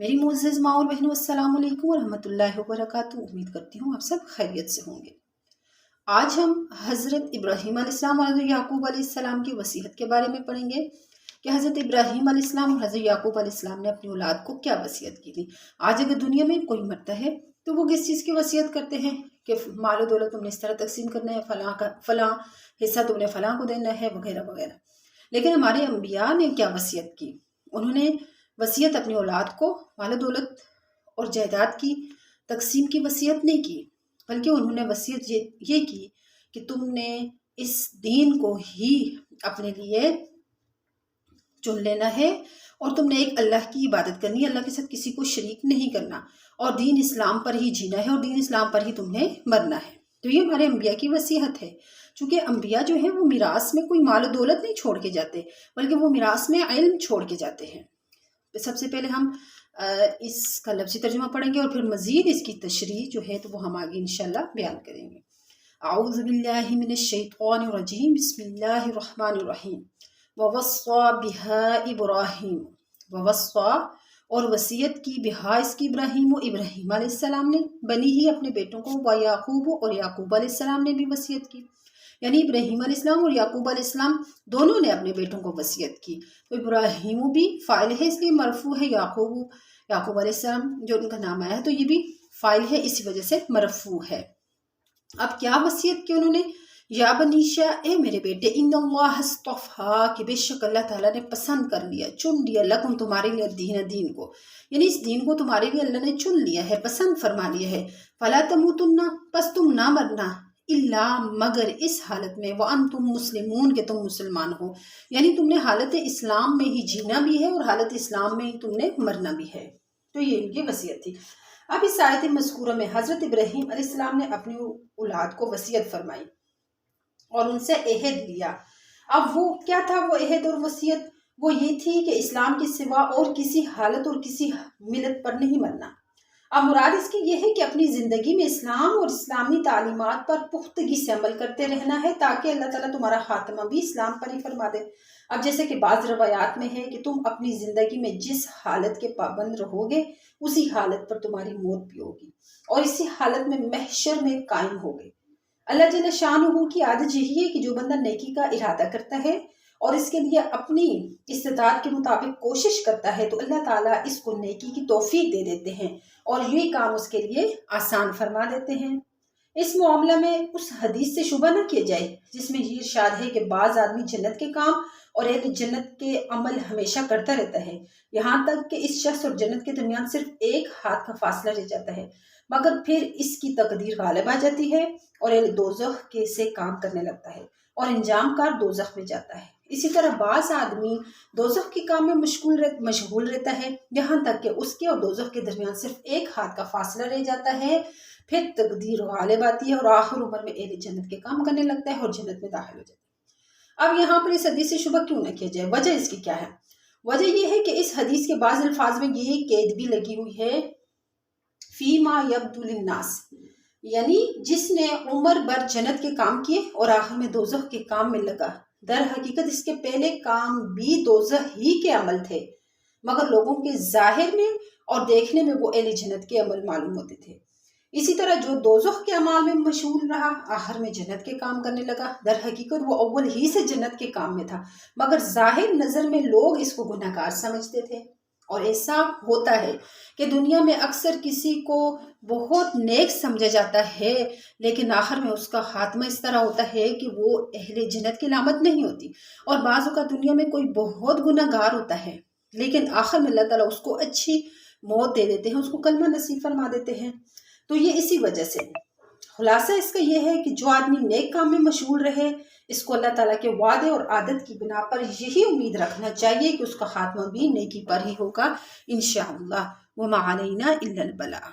मेरी मुअज़्ज़ज़ माँ और बहनों, अस्सलाम वालेकुम व रहमतुल्लाहि व बरकातुहू। उम्मीद करती हूँ आप सब खैरियत से होंगे। आज हम हज़रत इब्राहीम अलैहिस्सलाम और हज़रत याकूब अलैहिस्सलाम की वसीयत के बारे में पढ़ेंगे कि हज़रत इब्राहीम अलैहिस्सलाम और हज़रत याकूब अलैहिस्सलाम ने अपनी औलाद को क्या वसीयत की थी। आज अगर दुनिया में कोई मरता है तो वो किस चीज़ की वसीयत करते हैं कि माल दौलत तुमने इस तरह तकसीम करना है, फ़लाँ हिस्सा तुमने फ़लाँ को देना है, वगैरह वगैरह। लेकिन हमारे अंबिया ने क्या वसीयत की? उन्होंने वसीयत अपनी औलाद को माल दौलत और जायदाद की तकसीम की वसीयत नहीं की, बल्कि उन्होंने वसीयत ये की कि तुमने इस दीन को ही अपने लिए चुन लेना है और तुमने एक अल्लाह की इबादत करनी है, अल्लाह के साथ किसी को शरीक नहीं करना और दीन इस्लाम पर ही जीना है और दीन इस्लाम पर ही तुमने मरना है। तो ये हमारे अंबिया की वसीयत है। चूँकि अंबिया जो है वो मिरास में कोई माल दौलत नहीं छोड़ के जाते, बल्कि वो मिरास में इल्म छोड़ के जाते हैं। सबसे पहले हम इसका लफ्ज़ी तर्जुमा पढ़ेंगे और फिर मज़ीद इसकी तशरीह जो है तो वो हम आगे इंशाल्लाह बयान करेंगे। आऊज़ु बिल्लाहि मिनश शैतानिर रजीम, बिस्मिल्लाहिर रहमानिर रहीम। ववस्सा बिहा इब्राहीम, ववस्सा और वसीयत की बिहा इसकी इब्राहीम अलैहिस्सलाम ने बनी ही अपने बेटों को, व याकूब और याकूब अलैहिस्सलाम ने भी वसीयत की। यानी इब्राहीम अलैहिस्सलाम और याकूब अलैहिस्सलाम दोनों ने अपने बेटों को वसीयत की। तो इब्राहीम भी फ़ाइल है इसलिए मरफू है, याकूब अलैहिस्सलाम जो उनका नाम आया है तो ये भी फ़ाइल है, इसी वजह से मरफू है। अब क्या वसीयत की उन्होंने? या बनीशा, ए मेरे बेटे, इन्नल्लाह अस्तफ़ा, कि बेशक अल्लाह ताला ने पसंद कर लिया, चुन लिया, लकुम तुम्हारे लिए दीन को, यानी इस दीन को तुम्हारे लिए अल्लाह ने चुन लिया है, पसंद फरमा लिया है। फला तमूतुन्ना, बस तुम ना मरना, इल्ला मगर इस हालत में, व अंतुम मुस्लिमून, के तुम मुसलमान हो, यानी तुमने हालत इस्लाम में ही जीना भी है और हालत इस्लाम में ही तुमने मरना भी है। तो ये इनकी वसीयत थी। अब इस आयत मज़कूरा में हज़रत इब्राहीम अलैहिस्सलाम ने अपनी औलाद को वसीयत फरमाई और उनसे अहद लिया। अब वो क्या था वो अहद और वसीयत? वो ये थी कि इस्लाम के सिवा और किसी हालत और किसी मिलत पर नहीं मरना। अब मुराद इसकी ये है कि अपनी ज़िंदगी में इस्लाम और इस्लामी तालीमात पर पुख्तगी से अमल करते रहना है, ताकि अल्लाह ताला तुम्हारा खात्मा भी इस्लाम पर ही फरमा दे। अब जैसे कि बाज़ रवायात में है कि तुम अपनी ज़िंदगी में जिस हालत के पाबंद रहोगे उसी हालत पर तुम्हारी मौत भी होगी और इसी हालत में महशर में कायम होगे। अल्लाह जल्ल शानुहु की आदत यही है कि जो बंदा नेकी का इरादा करता है और इसके लिए अपनी इस्तिताअत के मुताबिक कोशिश करता है तो अल्लाह ताला इसको नेकी की तौफीक दे देते हैं और ये काम उसके लिए आसान फरमा देते हैं। इस मामला में उस हदीस से शुबा न किया जाए जिसमें ये इरशाद है कि बाज़ आदमी जन्नत के काम और अहले जन्नत के अमल हमेशा करता रहता है, यहाँ तक कि इस शख्स और जन्नत के दरमियान सिर्फ एक हाथ का फासला रह जाता है, मगर फिर इसकी तकदीर गालिब आ जाती है और अहले दोज़ख के से काम करने लगता है और अंजाम कार दोज़ख में जाता है। इसी तरह बाज़ आदमी दोज़ख के काम में मशगूल रहता है, यहाँ तक कि उसके और दोज़ख के दरमियान सिर्फ एक हाथ का फासला रह जाता है, फिर तकदीर गालिब आती है और आखिर उम्र में अहले जन्नत के काम करने लगता है और जन्नत में दाखिल हो जाता है। अब यहाँ पर इस हदीस से शुबह क्यों न किया जाए? वजह इसकी क्या है? वजह यह है कि इस हदीस के बाज़ अल्फाज में ये कैद भी लगी हुई है, फीमा यब्दु लिन्नास, यानी जिसने उम्र भर जन्नत के काम किए और आखिर में दोज़ख के काम में लगा। दर हकीकत इसके पहले काम भी दोज़ख ही के अमल थे, मगर लोगों के जाहिर में और देखने में वो अहले जन्नत के अमल मालूम होते थे। इसी तरह जो दोज़ख के अमाल में मशगूल रहा आखिर में जन्नत के काम करने लगा। दर हकीकत वो अव्वल ही से जन्नत के काम में था, मगर जाहिर नज़र में लोग इसको गुनाहगार समझते थे। और ऐसा होता है कि दुनिया में अक्सर किसी को बहुत नेक समझा जाता है, लेकिन आखिर में उसका खात्मा इस तरह होता है कि वो अहले जन्नत की लामत नहीं होती। और बाज़ औक़ात दुनिया में कोई बहुत गुनाहगार होता है, लेकिन आखिर में अल्लाह ताला उसको अच्छी मौत दे देते हैं, उसको कलमा नसीब फरमा देते हैं। तो ये इसी वजह से खुलासा इसका ये है कि जो आदमी नेक काम में मशगूल रहे, इसको अल्लाह ताला के वादे और आदत की बिना पर यही उम्मीद रखना चाहिए कि उसका खात्मा भी नेकी पर ही होगा इंशाअल्लाह। वमा अलैना इल्लल बलाग।